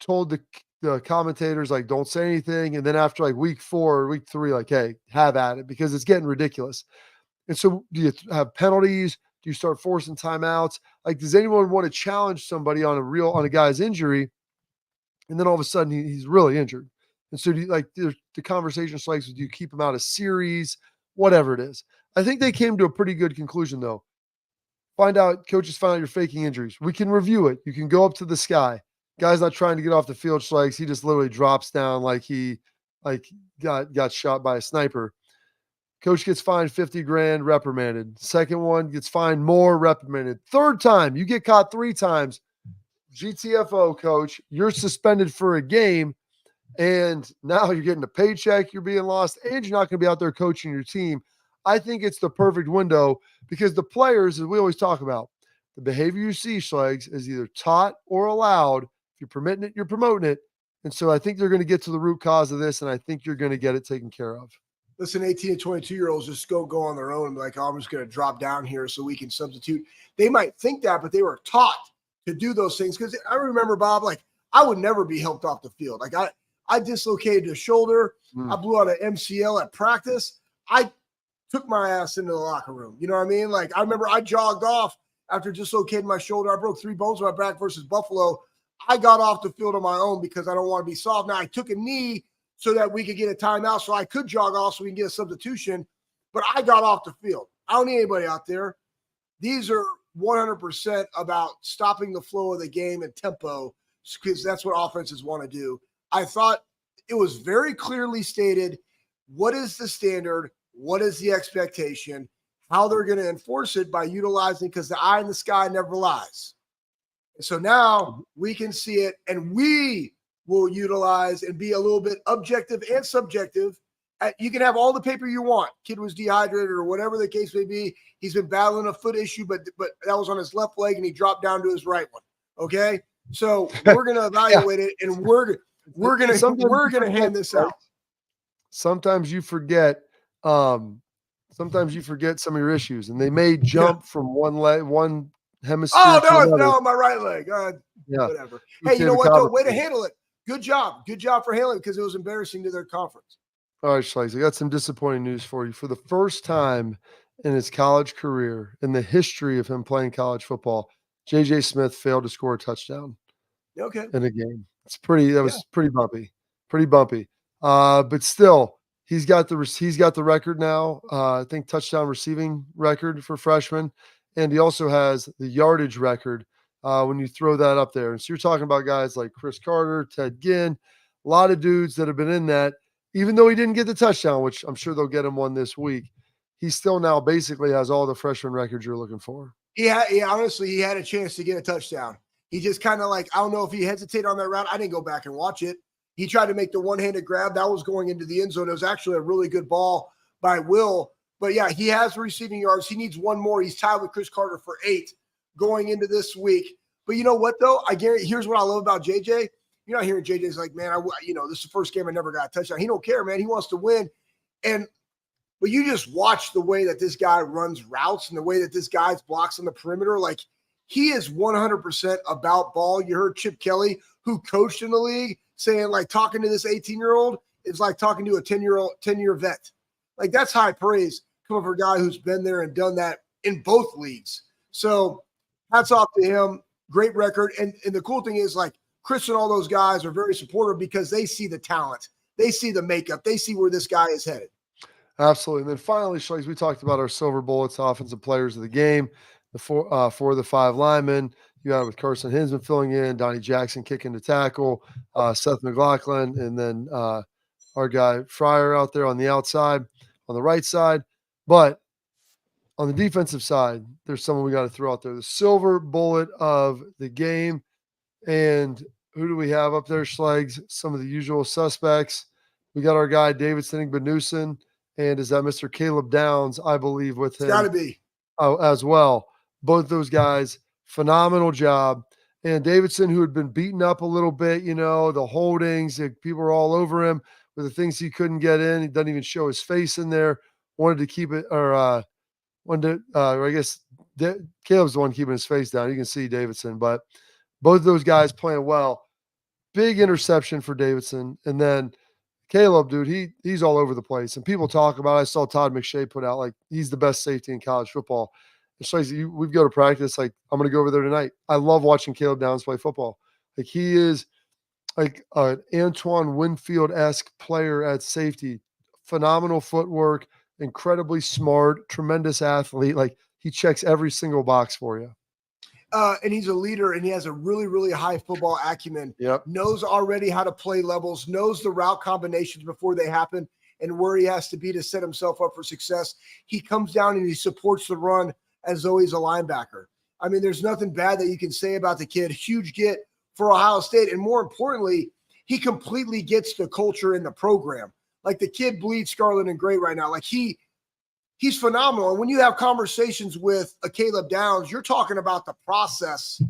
told the commentators don't say anything, and then after week 4 or week 3, hey, have at it, because it's getting ridiculous? And so do you have penalties? Do you start forcing timeouts? Does anyone want to challenge somebody on a guy's injury, and then all of a sudden he's really injured? And so do you, the conversation do you keep him out of series, whatever it is? I think they came to a pretty good conclusion, though. Coaches find out you're faking injuries. We can review it. You can go up to the sky. Guy's not trying to get off the field, Schlegs. He just literally drops down like he got shot by a sniper. Coach gets fined $50,000, reprimanded. Second one gets fined more, reprimanded. Third time, you get caught 3 times. GTFO, coach. You're suspended for a game, and now you're getting a paycheck. You're being lost, and you're not going to be out there coaching your team. I think it's the perfect window because the players, as we always talk about, the behavior you see, Schlegs, is either taught or allowed. If you're permitting it, you're promoting it. And so I think they're going to get to the root cause of this, and I think you're going to get it taken care of. Listen, 18 and 22-year-olds just go on their own and be like, I'm just going to drop down here so we can substitute. They might think that, but they were taught to do those things. Because I remember, Bob, I would never be helped off the field. I dislocated a shoulder. I blew out an MCL at practice. I took my ass into the locker room. You know what I mean? I remember I jogged off after dislocating my shoulder. I broke 3 bones in my back versus Buffalo. I got off the field on my own because I don't want to be soft. Now, I took a knee so that we could get a timeout so I could jog off so we can get a substitution, but I got off the field. I don't need anybody out there. These are 100% about stopping the flow of the game and tempo, because that's what offenses want to do. I thought it was very clearly stated what is the standard, what is the expectation, how they're going to enforce it by utilizing, because the eye in the sky never lies. So now we can see it, and we will utilize and be a little bit objective and subjective You can have all the paper you want. Kid was dehydrated or whatever the case may be. He's been battling a foot issue, but that was on his left leg, and he dropped down to his right one. Okay, so we're gonna evaluate it, and we're gonna hand this out. Sometimes you forget. Sometimes you forget some of your issues, and they may jump from one hemisphere. Oh to no, it's another. now on my right leg. Whatever. Hey, you know what though? Way to handle it. Good job for handling it because it was embarrassing to their conference. All right, Schlegel, I got some disappointing news for you. For the first time in his college career, in the history of him playing college football, J.J. Smith failed to score a touchdown. Okay. In a game. That was pretty bumpy. But still, he's got the record now. I think touchdown receiving record for freshmen, and he also has the yardage record when you throw that up there. And so you're talking about guys like Chris Carter, Ted Ginn, a lot of dudes that have been in that. Even though he didn't get the touchdown, which I'm sure they'll get him one this week, he still now basically has all the freshman records you're looking for. Honestly, he had a chance to get a touchdown. He just kind of I don't know if he hesitated on that route. I didn't go back and watch it. He tried to make the one-handed grab. That was going into the end zone. It was actually a really good ball by Will. But, yeah, he has receiving yards. He needs one more. He's tied with Chris Carter for 8 going into this week. But you know what, though? I guarantee. Here's what I love about JJ. You're not hearing JJ's like, man, this is the first game I never got a touchdown. He don't care, man. He wants to win. But you just watch the way that this guy runs routes and the way that this guy blocks on the perimeter. He is 100% about ball. You heard Chip Kelly, who coached in the league, saying talking to this 18-year-old is like talking to a 10-year vet. That's high praise coming from a guy who's been there and done that in both leagues. So hats off to him. Great record. And the cool thing is Chris and all those guys are very supportive because they see the talent. They see the makeup. They see where this guy is headed. Absolutely. And then finally, Schlegel, we talked about our silver bullets, offensive players of the game, the four of the 5 linemen. You got with Carson Hinsman filling in, Donnie Jackson kicking the tackle, Seth McLaughlin, and then our guy Fryer out there on the outside, on the right side. But on the defensive side, there's someone we got to throw out there. The silver bullet of the game. And who do we have up there, Schlegs? Some of the usual suspects. We got our guy Davidson Igbenuson, and is that Mr. Caleb Downs, I believe, with him. It's got to be. As well. Both those guys, phenomenal job. And Davidson, who had been beaten up a little bit, the holdings, people were all over him with the things he couldn't get in. He doesn't even show his face in there. Wanted to keep it, I guess Caleb's the one keeping his face down. You can see Davidson, but both of those guys playing well. Big interception for Davidson. And then Caleb, dude, he's all over the place. And people talk about it. I saw Todd McShay put out he's the best safety in college football. It's we go to practice. I'm going to go over there tonight. I love watching Caleb Downs play football. He is an Antoine Winfield-esque player at safety. Phenomenal footwork, incredibly smart, tremendous athlete. He checks every single box for you. And he's a leader, and he has a really, really high football acumen. Yep. Knows already how to play levels, knows the route combinations before they happen and where he has to be to set himself up for success. He comes down and he supports the run as though he's a linebacker. I mean, there's nothing bad that you can say about the kid. Huge get for Ohio State. And more importantly, he completely gets the culture in the program. The kid bleeds scarlet and gray right now. He's phenomenal. And when you have conversations with a Caleb Downs, you're talking about the process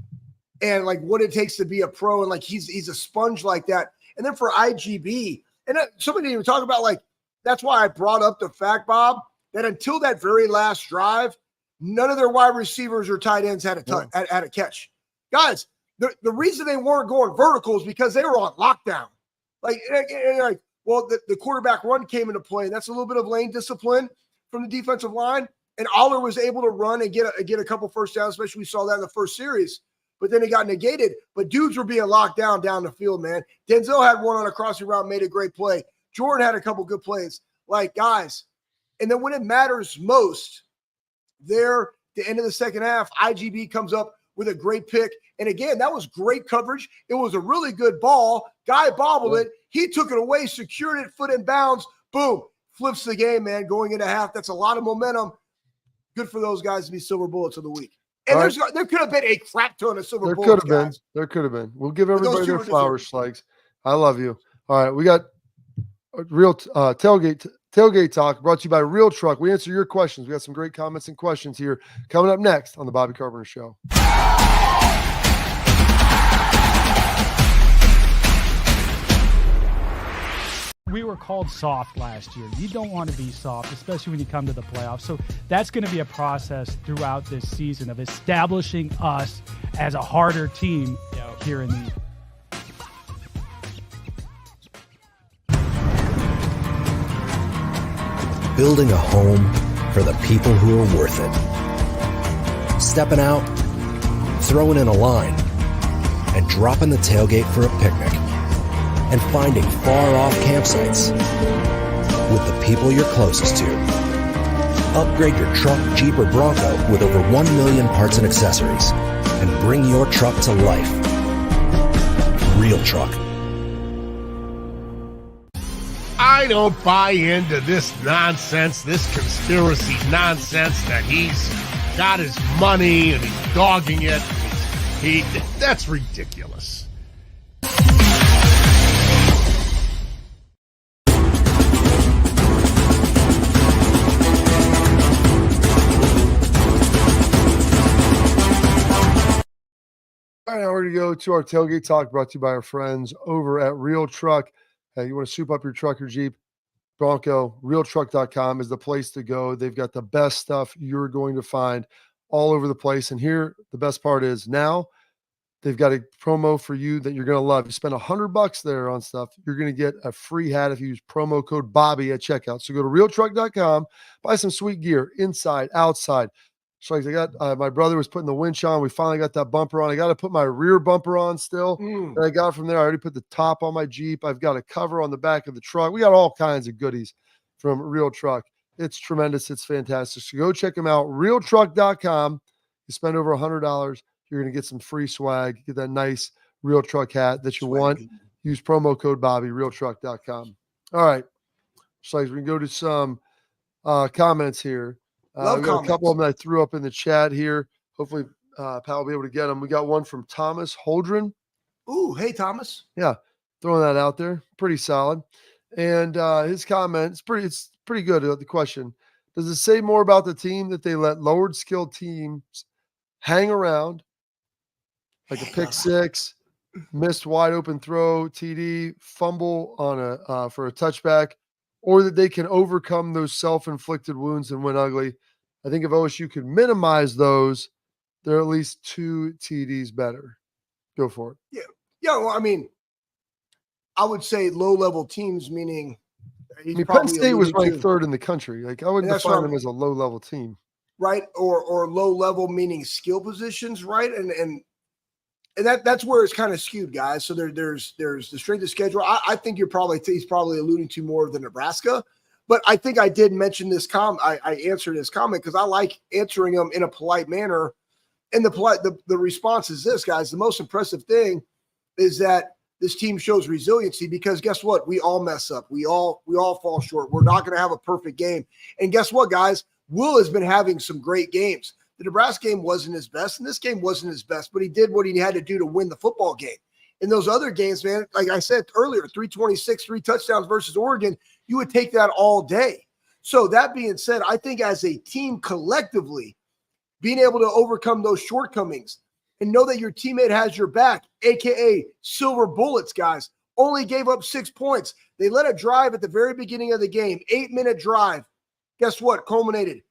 and what it takes to be a pro. And he's a sponge like that. And then for IGB, and somebody didn't even talk about that's why I brought up the fact, Bob, that until that very last drive, none of their wide receivers or tight ends had a catch. Guys, the reason they weren't going vertical is because they were on lockdown. The quarterback run came into play. That's a little bit of lane discipline from the defensive line, and Aller was able to run and get a couple first downs, especially we saw that in the first series, but then it got negated. But dudes were being locked down the field, man. Denzel had one on a crossing route, made a great play. Jordan had a couple good plays. Guys, and then when it matters most, there, the end of the second half, IGB comes up with a great pick. And again, that was great coverage. It was a really good ball. Guy bobbled it. He took it away, secured it, foot in bounds. Boom. Flips the game, man, going into half. That's a lot of momentum. Good for those guys to be silver bullets of the week. And there could have been a crap ton of silver bullets, guys. There could have been. We'll give everybody their flowers, Schlegs. I love you. All right, we got a real tailgate Tailgate Talk brought to you by Real Truck. We answer your questions. We got some great comments and questions here coming up next on the Bobby Carpenter Show. We were called soft last year. You don't want to be soft, especially when you come to the playoffs. So that's going to be a process throughout this season of establishing us as a harder team here in the Building a home for the people who are worth it. Stepping out, throwing in a line, and dropping the tailgate for a picnic. And finding far-off campsites with the people you're closest to. Upgrade your truck, Jeep, or Bronco with over 1 million parts and accessories. And bring your truck to life. Real Truck. I don't buy into this nonsense, this conspiracy nonsense that he's got his money and he's dogging it. That's ridiculous. All right, now we're going to go to our Tailgate Talk brought to you by our friends over at Real Truck. You want to soup up your truck or Jeep, Bronco, realtruck.com is the place to go. They've got the best stuff you're going to find all over the place. And here, the best part is now they've got a promo for you that you're going to love. You spend $100 there on stuff, you're going to get a free hat if you use promo code Bobby at checkout. So go to realtruck.com, buy some sweet gear, inside, outside. So like I got, my brother was putting the winch on. We finally got that bumper on. I got to put my rear bumper on still. And I got from there. I already put the top on my Jeep. I've got a cover on the back of the truck. We got all kinds of goodies from Real Truck. It's tremendous. It's fantastic. So go check them out. Realtruck.com. You spend over $100. You're going to get some free swag. Get that nice Real Truck hat that you want. Use promo code Bobby, realtruck.com. All right. So we can go to some comments here. We got a couple of them that I threw up in the chat here. Hopefully, Pat will be able to get them. We got one from Thomas Holdren. Ooh, hey, Thomas. Yeah, throwing that out there. Pretty solid. And his comment, it's pretty good. The question, does it say more about the team that they let lowered skill teams hang around, like a pick six, missed wide open throw, TD, fumble on for a touchback, or that they can overcome those self-inflicted wounds and win ugly? I think if OSU could minimize those, they're at least 2 TDs better. Go for it. Yeah. Well, I mean, I would say low-level teams, meaning Penn State was ranked 3rd in the country. Like I wouldn't define them as a low-level team, right? Or low-level meaning skill positions, right? And that's where it's kind of skewed, guys. So there's the strength of schedule. I think he's probably alluding to more of the Nebraska, but I think I did mention this I answered his comment because I like answering them in a polite manner. And the response is this, guys. The most impressive thing is that this team shows resiliency because guess what? We all mess up. We all fall short. We're not going to have a perfect game. And guess what, guys? Will has been having some great games. The Nebraska game wasn't his best, and this game wasn't his best, but he did what he had to do to win the football game. In those other games, man, like I said earlier, 326, 3 touchdowns versus Oregon, you would take that all day. So that being said, I think as a team collectively, being able to overcome those shortcomings and know that your teammate has your back, a.k.a. silver bullets, guys, only gave up 6 points. They let a drive at the very beginning of the game, 8-minute drive. Guess what? Culminated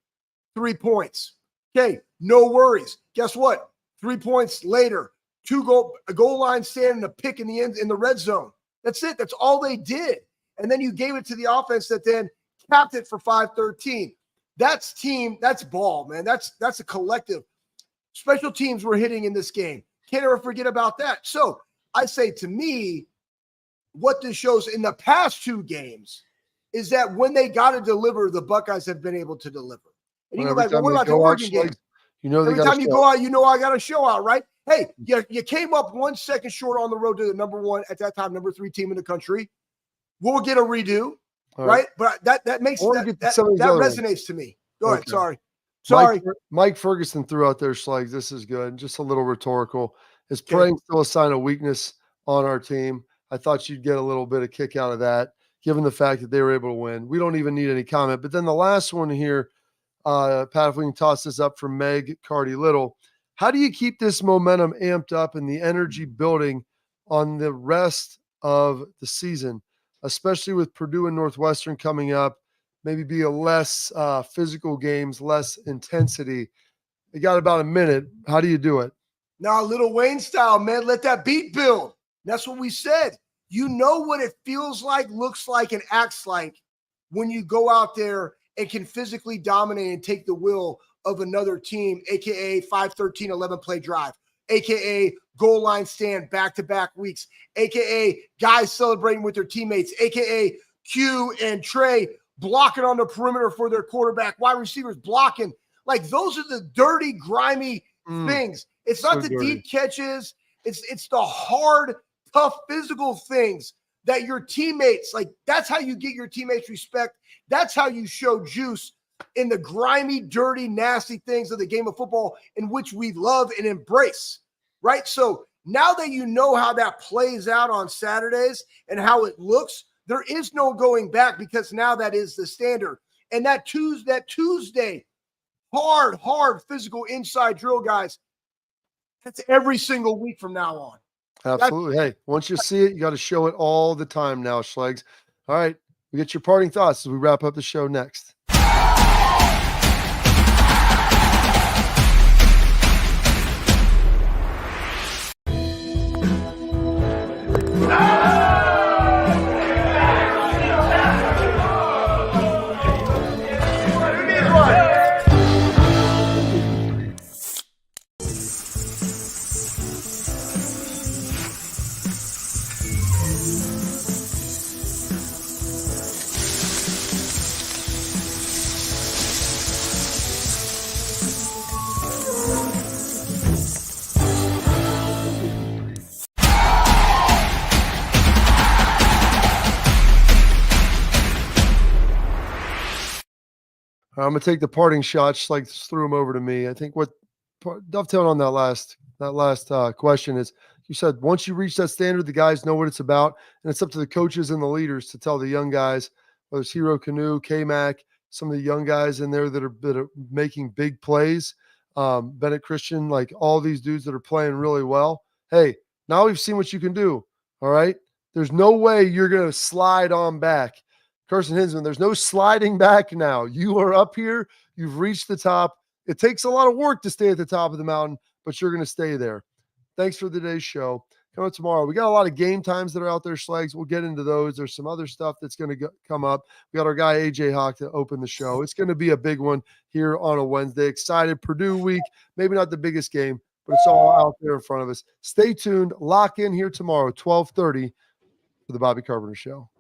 3 points. Okay, no worries. Guess what? 3 points later, a goal line stand and a pick in the red zone. That's it. That's all they did. And then you gave it to the offense that then capped it for 5-13. That's team. That's ball, man. That's a collective. Special teams were hitting in this game. Can't ever forget about that. So I say to me, what this shows in the past 2 games is that when they got to deliver, the Buckeyes have been able to deliver. And you go back, well, what about the Oregon game? Every time you go out, you know I got a show out, right? Hey, you came up 1 second short on the road to the number 1 at that time, number 3 team in the country. We'll get a redo, right? But that makes that resonates to me. Go ahead. Sorry. Mike Ferguson threw out there, Schlegel. This is good. Just a little rhetorical. Is praying still a sign of weakness on our team? I thought you'd get a little bit of kick out of that. given the fact that they were able to win. We don't even need any comment. But then the last one here, Pat, if we can toss this up from Meg Carty-Little. How do you keep this momentum amped up and the energy building on the rest of the season, especially with Purdue and Northwestern coming up, maybe be a less physical games, less intensity? You got about a minute. How do you do it? Now, Lil Wayne style, man, let that beat build. That's what we said. You know what it feels like, looks like, and acts like when you go out there and can physically dominate and take the will of another team, aka 5-13, 11-play drive, aka goal line stand back-to-back weeks, aka guys celebrating with their teammates, aka Q and Trey blocking on the perimeter for their quarterback, wide receivers blocking. Like, those are the dirty, grimy things. It's not the deep catches. It's the hard, tough, physical things that your teammates, like, that's how you get your teammates respect. That's how you show juice in the grimy, dirty, nasty things of the game of football in which we love and embrace, right? So now that you know how that plays out on Saturdays and how it looks, there is no going back, because now that is the standard. And that Tuesday, hard physical inside drill, guys, that's every single week from now on. Absolutely. Hey, once you see it, you got to show it all the time now, Schlegs. All right, we get your parting thoughts as we wrap up the show next. I'm going to take the parting shots, like threw them over to me. I think what dovetailing on that last question is, you said once you reach that standard, the guys know what it's about, and it's up to the coaches and the leaders to tell the young guys, whether it's Hero Canoe, K-Mac, some of the young guys in there that are making big plays, Bennett Christian, like all these dudes that are playing really well. Hey, now we've seen what you can do. All right. There's no way you're going to slide on back. Carson Hinsman, there's no sliding back now. You are up here. You've reached the top. It takes a lot of work to stay at the top of the mountain, but you're going to stay there. Thanks for today's show. Coming up tomorrow, we got a lot of game times that are out there, Schlegs. We'll get into those. There's some other stuff that's going to come up. We got our guy, AJ Hawk, to open the show. It's going to be a big one here on a Wednesday. Excited. Purdue week. Maybe not the biggest game, but it's all out there in front of us. Stay tuned. Lock in here tomorrow, 12:30 for the Bobby Carpenter Show.